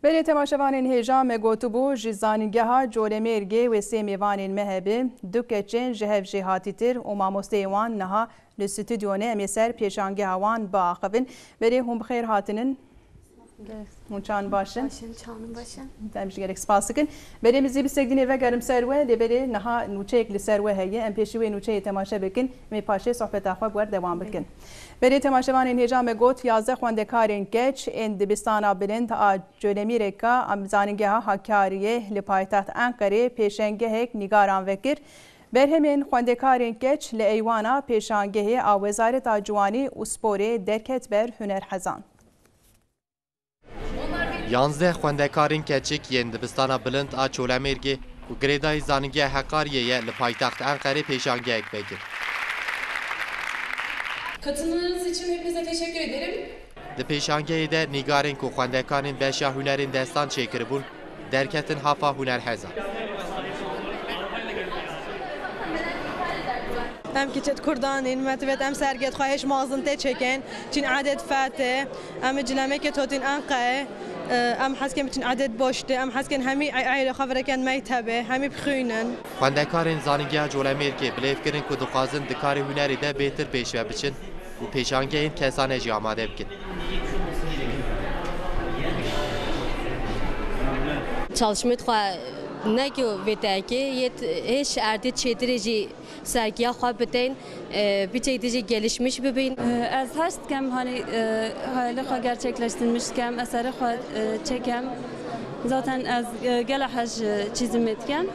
بری تماشاوانین هیجام گوتبو جزانگها جولمرگی و سیمیوانین مهبه دو کچین جهف جهاتیتر و ماموسته وان نها لستودیونه امیسر پیشانگه وان با آخوین بری هم بخیر هاتنن مونچان باشن چانم باشن دامش گرک سپاس کن بری مزی بسگدین و گرم سروه لبری نها نوچه کل سروه هیه ام پیشوی نوچه تماشا بکن می پاشه صحبت آخوا بور دوام بکن بری تماشاوانین هیجام گوت 11 خوندکارین کچ این دبستانا بلند آ جولمیرکا امزانگه ها حکاریه لپایتات انقره پیشنگه هک نگاران وکر برهمین خوندکارین کچ لایوانا پیشانگه آ وزارت جوانی و سپوره درکت بر هنر حزان 11 خوندکارین کچک یند دبستانا بلند آ چولمیرگی و گریدای زانگه حکاریه لپایتاخت انقره پیشانگه هک بکر Katılımlarınız için hepinize teşekkür ederim. د پیشانگه ده نگارین کو خوندکارین بشا هنرین دستان چیکر بون درکتن هافا هنر هزا ام کیت کردانین متوت ام سرگت خواهش مازن ته چکن چین عدد فاته ام جلمه که توتین انقه ام حسکن بچین عدد باشته ام حسکن همی عیل خبره کن میتبه همی بخوینن خوندکارین زانگه جولمیرگی بلیف کرن کو دخوازن دکار هنری ده بهتر پیشوه بچن و پیشانگه این کسانه جی آماده بکن çalışmayı ne ki veteki yet hiç erdi çetireci sergiye xabeten bir çetireci gelişmiş bebeğin. Az hastkem hani hayali gerçekleştirmişkem eseri çekem zaten az gelahaj çizim etken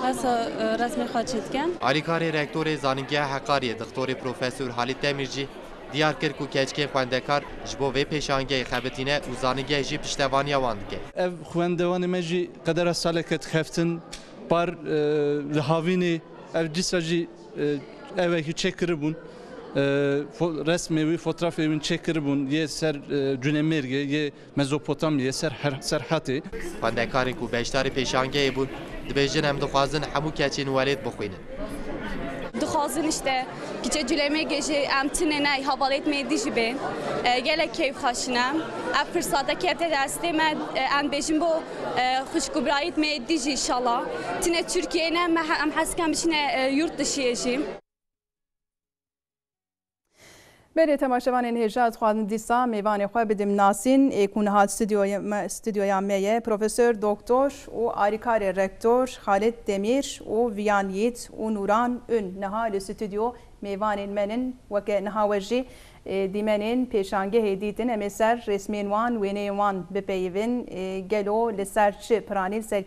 asa resmi xaçetken. Alikari rektör zaningeh Hakkari doktor profesör Halit Demirci diyar kir ku keçkên xwendekar ji bo vê pêşangehê xebitîne û zanîngeh jî piştevaniya wan dike. Ev xwendewanê me jî qedera saleke dixeftin par li havînê ev dîsa jî evekî çêkiribûn resmê wî fotoğrafê wî çêkiribûn yê ser Cûnemêrgê yê Mezopotamyê ser Serhatê. Xwendekarên ku beşdarî pêşangehê bûn dibêjin em dixwazin hemû keçên welêt bixwînin. Dixwazin işte kiçe cüleme gece em tinene havalı etmeye dijibe gelek keyif xaşinem ev fırsata kete deste me em bejim bu xuşkubrayı etmeye diji inşallah tine Türkiye'ne em haskem biçine yurt dışı yejim. بری تماشاوانین هیجات خوادن دیسا میوان خواه بدیم ناسین کنهات استودیویا میه پروفسور دکتر و آریکار رکتور خالد دمیر و ویانیت و نوران اون نها الاستودیو میوانین منن وکه نها وجی دیمنین پیشانگه هدیتن امسر رسمین وان وینه وان بپیون گلو لسر چه پرانیل سر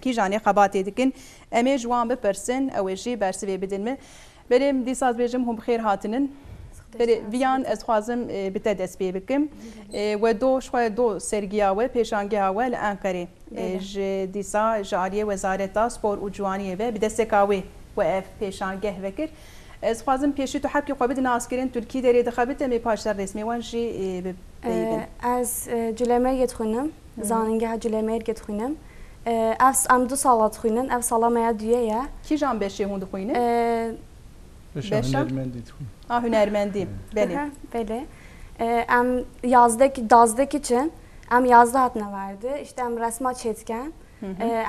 کیجانی خباتی دکن امی جوان بپرسن اوجی برسوی بدن بریم دیساز بیجم هم بخیر هاتنن ویان از خوازم بته دست پی بکم و دو سرگیا و پیشانگه و لانقره دیسا جاری وزارت سپور و جوانی و بدست کاوی و اف پیشانگه وکر از خوازم پیشی تو حبکی قابل ناسکرین ترکی داری دخابت می پاشتر رسمی وانجی از جلمرگت خونم زاننگه جلمرگت خونم ام دو سالات خونن اف سالامaya düye ya کی جان بشی هوند خوینه Hünermendi. Hünermendi. Bəli. Bəli. Am yazdak için am yazda hatına verdi. İşte am resma çetken.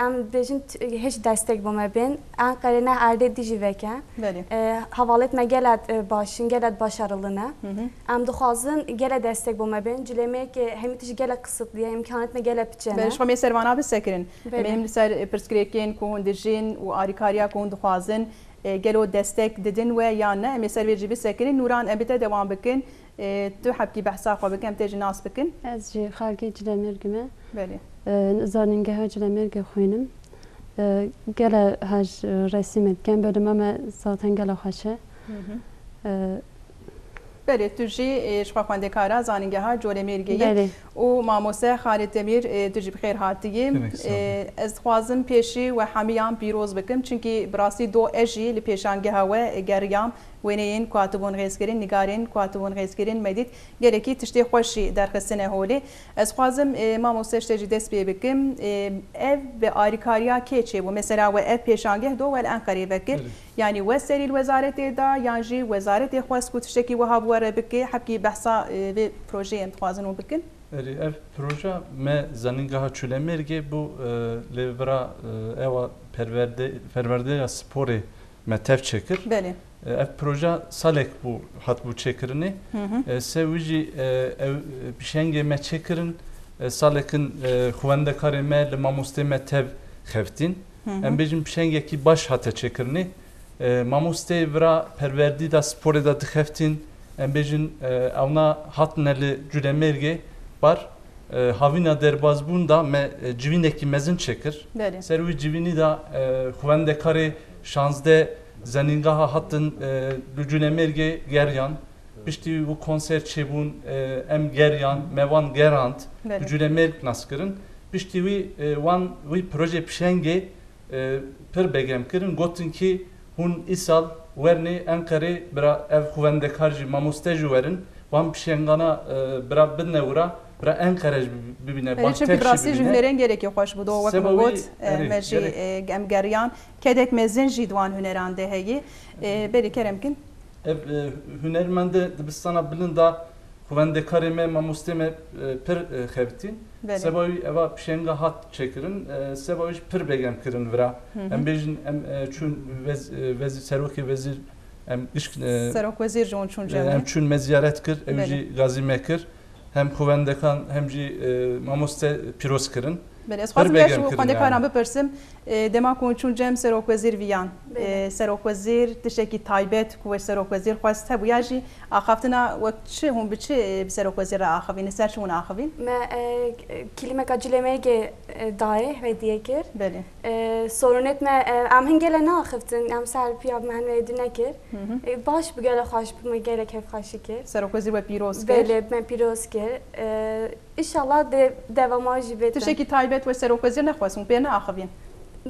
Am bejin hiç destek bulma ben. Ankara'na erde dijiveken. Havalı etme gelet başın gelet başarılığına. Am duhazın gelet destek bulma ben. Cülemek hem tiş gelet kısıtlıya imkan etme gelet biçene. Bəli. Şomi servana bisekrin. Benim ser perskrekin kuhun dijin u arikariya kuhun duhazın. گلو دستک ددن و یا نه مثل ویجی بسکنین نوران ابتدا دوام بکن تو حبکی بحثا خو بکم تیج ناس بکن از جی خارجی جلمرگمه بله زانینگه ها جلمرگ خوینم گل هج رسیمت کم بدم ما zaten گل خوشه بله توجی شخوا خونده کارا زانینگه ها جولمیرگیه و ماموسه خالد دمیر توجی بخیر هاتیه از خوازم پیشی و همیان پیروز بکم چونکی براسی دو اجی لپیشانگه ها و گریام وینین کاتبون غیزگرین نگارین کاتبون غیزگرین مدید گرکی تشتی خوشی در خستنه هولی از خوازم ماموسه اشتجی دست بی بکم اف به آریکاریا که چه بو مثلا و اف پیشانگه دو ول انقره بکر یعنی وسری الوزارت دا یانجی وزارت خواست کو تشتی وهاب ور بکی حبکی بحثا به پروژه انتخازن و بکن Ev proje me zaningaha çülemerge bu levra eva perverde ya spori me tev çekir. Beli. Ev proje salek bu hat bu çekirini. Sevici ev pişenge me çekirin salekin xwende karê me li mamostê me tev xeftin. Em bêjin pişengekî baş hate çekirini. Mamostê vira perwerdî da sporê da dixeftin. Em bêjin evna hatine li Cülemergê bar havîna derbazbûn da me civînekî mezin çekir. Ser wî civînî da xwende karê şanzde zeningaha hatin li Cülemergê geryan. Piştî wî konser çêbûn em geryan, mevan gerand li Cülemerg naskirin. Piştî wî wan wî proje pişengê pir begem kirin gotin ki hûn îsal wernê Enqerê bira ev xwendekar jî mamoste jî werin wan pişengana bira bidne wira bira Enqere jî bibîne baş çünkü birasî ji hunerên gerekî xweş bû do wek got me jî em geriyan kedek mezin jî diwan huneran de heyî berî keremkin ev hunermende dibistana bilin da xwendekarê me mamostê me pir xebitîn seba wî eva pişenga hat çekirin seba wî pir begem kirin vira em bêjin em çûn vezîr serokê vezîr em gişk serokvezîr jî hûn çûn cem em çûn me ziyaret kir ew jî gazî me kir hem xwendekan hem jî mamoste pîroz kirin. Ez xwazim ya şu xwendekaran bipirsim dema ku çûn cem serokvezîr viyan serokvezîr tiştekî taybet ku weş serokvezîr xwest hebû ya jî axaftina wek çi hûn bi çi bi serokvezîr re axivîn ser çi hûn axivîn me kilimeka Cülemergê dayê hediye kir sorûnet me em hin gele naxiftin em ser piya me hin hêdî nekir baş bi gele xweş bi me gelek hevxweşî kir serokvezîr we pîroz kir belê me pîroz kir İnşallah devama jî bêtin tiştekî taybet we serokvezîr nexwestin pê neaxivîn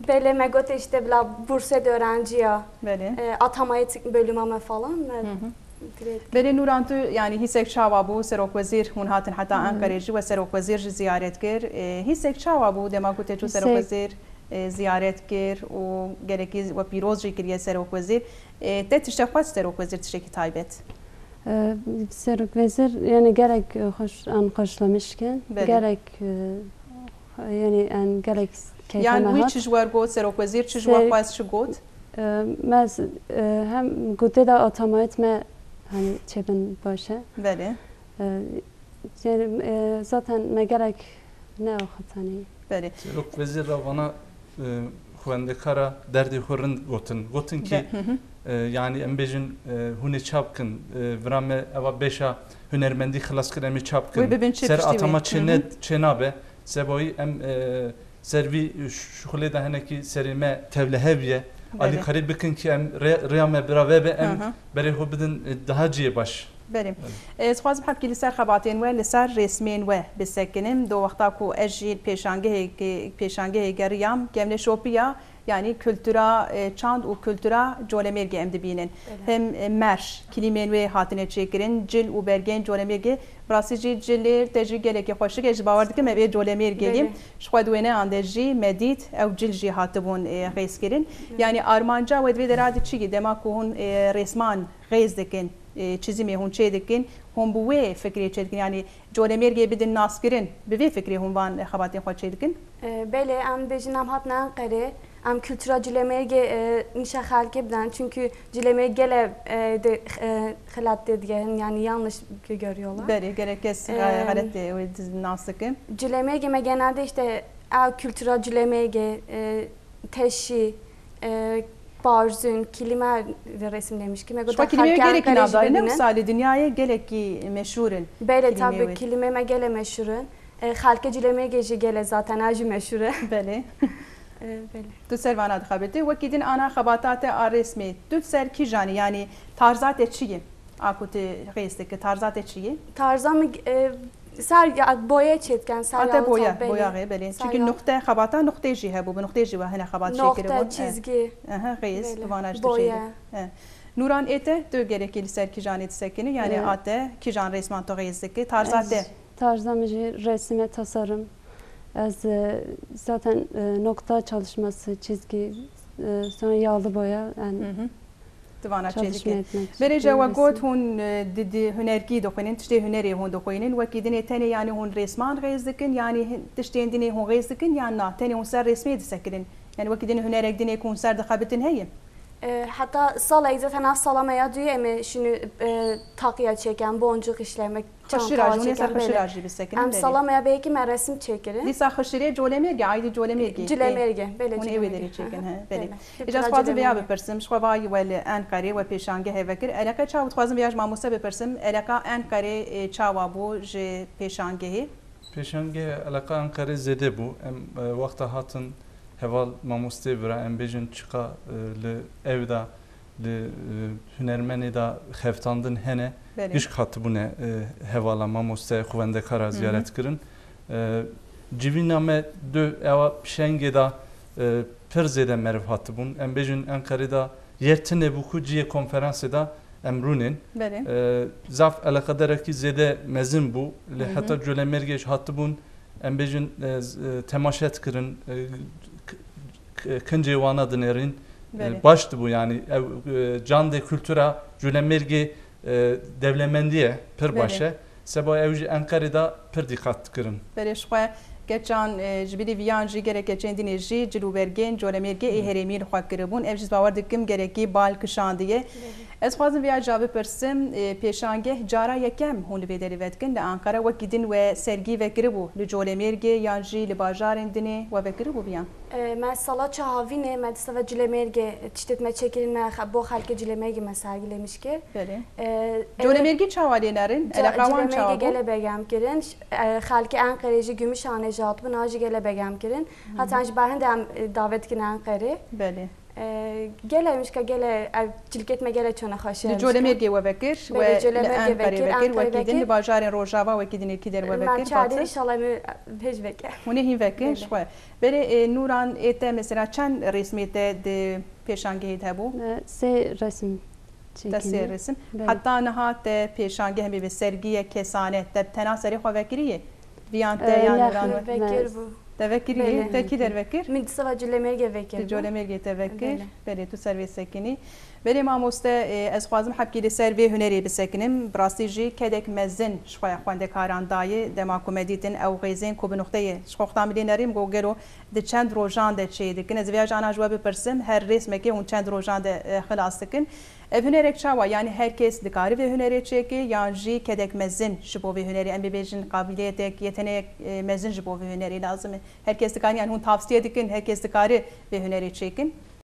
Belê me gote işte bila bursê de öğrenciya atamayı bölüma me falan Belê Nûran tu yani hîsek çawa bû serokvezîr hûn hatin heta Enqerê jî we serokvezîr jî ziyaret kir hîsek çawa bû dema ku tê çû serokvezîr ziyaret kir û gelekî we pîroz jî kiriye serokvezîr te tiştek xwest serokvezîr tiştekî taybet serokvezîr yani gerek an xweşlemişkin gerek yani en gerek yani wî çi ji we got serokvezîr çi ji we xwest çi got mez hem gotê da atamayet me hani çebin başı belê yani zaten me gerek ne axatani belê serokvezîr vana xwendekara derdê xwe gotin ki yani em bêjin hûnê çapkin vira me eva beşa hunermendî xilas kir em ê çapkin ser atama çê nabe sebawî em servî şuxulê de hinekî serê me tevle heviye alî karî bikin ki em rêya me bira ve be em berê xwe bidin daha ciyê baş Berê ez xwazim hevkî li ser xebatên we li ser resmên we bisekinim do wexta ku ez jî pêşangehê geriyam gemleşopiya yani kültüra çand û kültüra Colemergê em dibînin hem mer kilîmên wê hatine çêkirin cil û bergên Colemergê birasî jî cilê te jî gelekî xweşik ez ji bawer dikim ev ê Colemergê ji xwe di wêne an de jî me dît ew cil jî hatibûn xêzkirin yani armanca we divê de radî çi dema ku hûn resman xêz dikin çizimê hûn çê dikin hûn bi wê fikrê çê dikin yani Colemergê bidin naskirin bi vê fikrê hûn van xebatên xwe çê dikin belê em bêjin em hatin Enqerê em kültüra Cülemergê nişa xelkê bidin çünkü Cülemergê gele xilat diye yani yanlış görüyorlar. Belê gerek kes galet wê nas dikin Cülemergê me genelde işte ev kültüra Cülemergê teşî barzun kilime resimlemiş ki me gote kilime gerekin adayı ne misali dünyaya geleki meşhurun belê tabi kilime me gele meşhurun xelkê Cülemergê jî gele zaten a jî meşhur e belê tu servana dixebitî wekî din ana xebatate a resmê tu ser kî janî yani tarzatê çi ye a ku tê xêz dike tarzatê çi ye tarza me ser boya çêtken ser boya belê çünkü nokte xebata noktê jî hebû bi noktê jî we hene xebat çêkiribûn nokte çizgi xêz divana ji boya Nûran ête tu gerekî li ser kî janê disekinî yani ate kî jan resman tu xêz dike tarzate tarzam jî resim ve tasarım az zaten nokta çalışması çizgi sonra yağlı boya yani Divana çalışma çêdikin. etmek. Berê we got hûn di hunergî dixwînin, tiştê hunerê hûn dixwînin, wekî dinê tenê yanî hûn rêsman xêz dikin, yanî tiştên dinê hûn xêz dikin yan na tenê hûn ser rêsmê disekirin. Yani wekî dinê hunerek dinê ku hûn ser dixebitin heye. Hatta sala zaten av salamaya diye emi şunu takıya çeken, boncuk işlemek, Xişirajî, hûn ê ser xişirajî bisekinin. Em salamaya belki me resim çekirin. Dîsa xişirê colemêrge, aydî colemêrge. Cilemerge, böyle Hûn ê wê derê çêkin, he, belê. Belê. Îca dixwazim vêya bipirsim, ji xwe we li Enqerê we pêşangeh hevekir. Eleka çawa dixwazim vêya ji mamoste bipirsim, eleka Enqerê çawa bû ji pêşangehê? Pêşangehê eleka Enqerê zêde bû. Em wexta hatin heval mamostê bira em bêjin çiqa li ev da li hunermenê da xeftandin hene gişk hatibûne hevala mamosteyê xwendekara ziyaret kirin. Civîna me du ewa pişengê da pir zêde meriv hatibûn. Em bêjin Enqerê da yertinê bû ku ciyê konferansê da em rûnin. Zaf eleqederekî zêde mezin bû. Li heta Colemêrgê hatibûn em bêjin temaşet kirin kincê wana dinêrin. Baştı bu yani can de kültüra Colemêrgê devlemendiye pir başe. Seba ew jî Enqerê da pir dîqat kirin. Berê ji xwe geçan ji birî viyan jî gerek geçên dinê jî cilûbergên Colemêrgê ê herêmî li xwe kiribûn. Ev jî bawer dikim gerekî bal kişandiye. Ez xwazim vêya ca bipirsim pêşangeh cara yekem hûn li vê derê vedikin li Enqere wekî din we sergî vekiribû li Colemêrgê yan jî li bajarên dinê we vekiribû viyan. Me sala çahavînê me dîsa Cilemerge tiştet me çekirin me bo xelkê Cilemerge me sergilemiş kir. Colemêrgê çawa lê nerin? Eleqawan çawa bû? Gele begem kirin. Xelkê Enqerê jî Gümüşhane jî hatibûn a jî gele begem kirin. Hatta jî berhin de em davet kirin Enqerê. Gelemiş ka gele cilket me gele çona xaşe. Colemêrgê we vekir we li Enqerê vekir wekî din li bajarên Rojava wekî dinê kî derwe vekir. Çadê inşallah me hêj veke. Hûn ê hîn vekin ji xwe. Berê Nûran ê te mesela çend resmê te di pêşangehê hebû? Sê resim çekîne. Sê resim. Heta niha te pêşangeh hemî bi sergiyek kesane te tena serê xwe vekiriye? Viyan te yan Nûran vekir bû. Te vekiriye? Te kî dervekir? Min dîsa Cilemerge vekir. Colemêrgê te vekir. Berê tu ser vê sekinî. Berê mamoste ez xwazim hepkî li ser vê hunerê bisekinim. Bi rastî jî kedek mezin ji xwe xwendekaran dayê dema ku me dîtin ew xêzên ku bi noxteyê ji xwe xwetan bilê nerîm got gelo di çend rojan de çê dikin. Ez vêya jana ji we bipirsim her rêsmekê hûn çend rojan de xilas dikin. Ev hunerek çawa yani herkes dikarî vê hunerê çêkê yan jî kedek mezin ji bo vê hunerê em bêbêjin qabiliyetek yetenek mezin ji bo vê hunerê lazim e. Herkes dikarî yani hûn tavsiye dikin herkes dikarî vê hunerê çêkin.